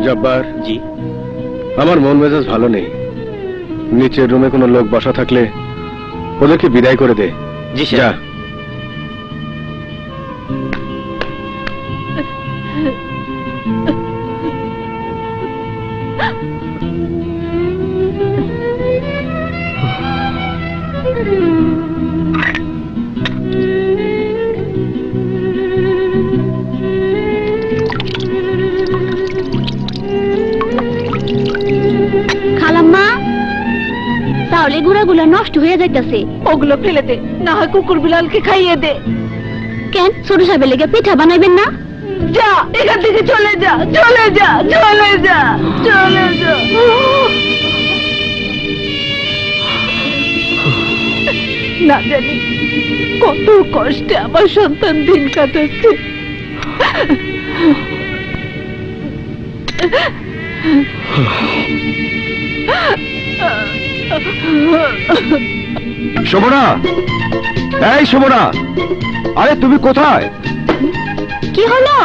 জব্বার জি। আমার মন মেজাজ ভালো নেই। নিচের রুমে কোনো লোক বসা থাকলে ওদেরকে বিদায় করে দে। জি যা। খালাম্মা, তাহলে গুড়াগুলো নষ্ট হয়ে যাইতেছে। ওগুলো ফেলে দে, না হয় কুকুর বিড়ালকে খাইয়ে দে। কেন ছোট সাহেবের লেগে পিঠা বানাইবেন না? যা, এখান থেকে চলে যা, চলে যা, চলে যা, চলে যা। না জানি কত কষ্টে আমার সন্তান দিন কাটাচ্ছে। শোভনা, এই শোভনা, আরে তুমি কোথায়? কি হলো,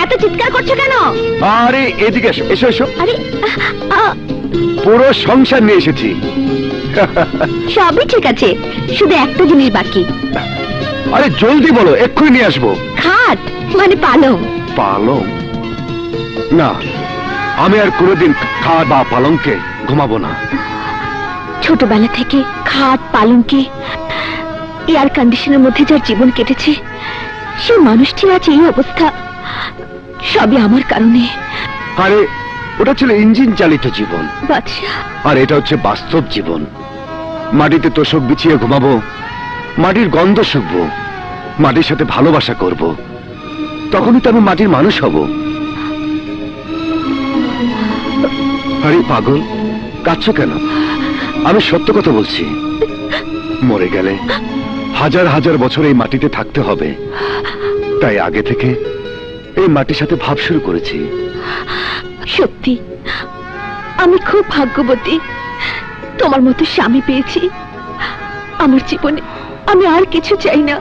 এত চিৎকার করছো কেন? আরে এদিকে এসো, এসো এসো। আরে পুরো সংসার নিয়ে এসেছি। সবই ঠিক আছে, শুধু একটা জিনিস বাকি। আরে জলদি বলো, এক্ষুনি নিয়ে আসবো। খাট মানে পালং। পালং? না, আমি আর কোনোদিন খাট বা পালংকে ঘুমাবো না। ছোটবেলা থেকে খাট পালংকে এয়ার কন্ডিশনের মধ্যে যার জীবন কেটেছে, সে মানুষটি আছে এই অবস্থা, সবই আমার কারণে। আরে ওটা ছিল ইঞ্জিন চালিত জীবন, বাদশা। আর এটা হচ্ছে বাস্তব জীবন। মাটিতে তোষক বিছিয়ে ঘুমাবো, মাটির গন্ধ শুকবো, মাটির সাথে ভালোবাসা করব, তখনই তো আমি মাটির মানুষ হব। আরে পাগল, কাঁদছো কেন? আমি সত্য কথা বলছি। মরে গেলে হাজার হাজার বছর এই মাটিতে থাকতে হবে, তাই আগে থেকে এই মাটির সাথে ভাব শুরু করেছি। সত্যি আমি খুব ভাগ্যবতী, তোমার মতো স্বামী পেয়েছি। আমার জীবনে আমি আর কিছু চাই না।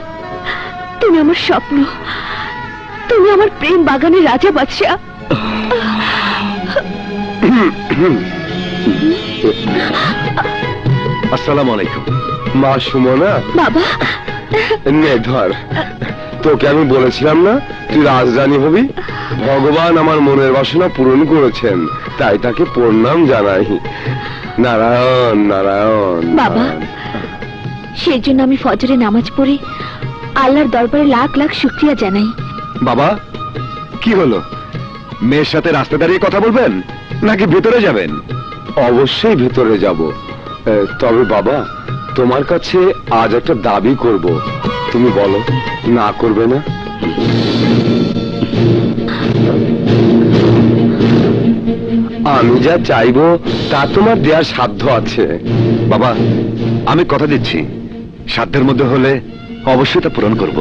তুমি আমার স্বপ্ন, তুমি আমার প্রেম বাগানের রাজা বাদশা। আসসালামু আলাইকুম। মা সুমনা। বাবা, নে ধর, তোকে আমি বলেছিলাম না তুই রাজরানী হবি। ভগবান আমার মনের বাসনা পূরণ করেছেন, তাই তাকে প্রণাম জানাই। নারায়ণ নারায়ণ। বাবা, সেই জন্য আমি ফজরে নামাজ পড়ে আল্লাহর দরবারে লাখ লাখ শুকরিয়া জানাই। বাবা, কি হলো? মেয়ের সাথে রাস্তা দাঁড়িয়ে কথা বলবেন নাকি ভেতরে যাবেন? অবশ্যই ভেতরে যাব। তবে বাবা, তোমার কাছে আজ একটা দাবি করব, তুমি বলো না করবে না? আমি যা চাইবো তা তোমার দেওয়ার সাধ্য আছে। বাবা, আমি কথা দিচ্ছি, সাধ্যের মধ্যে হলে অবশ্যই তা পূরণ করব।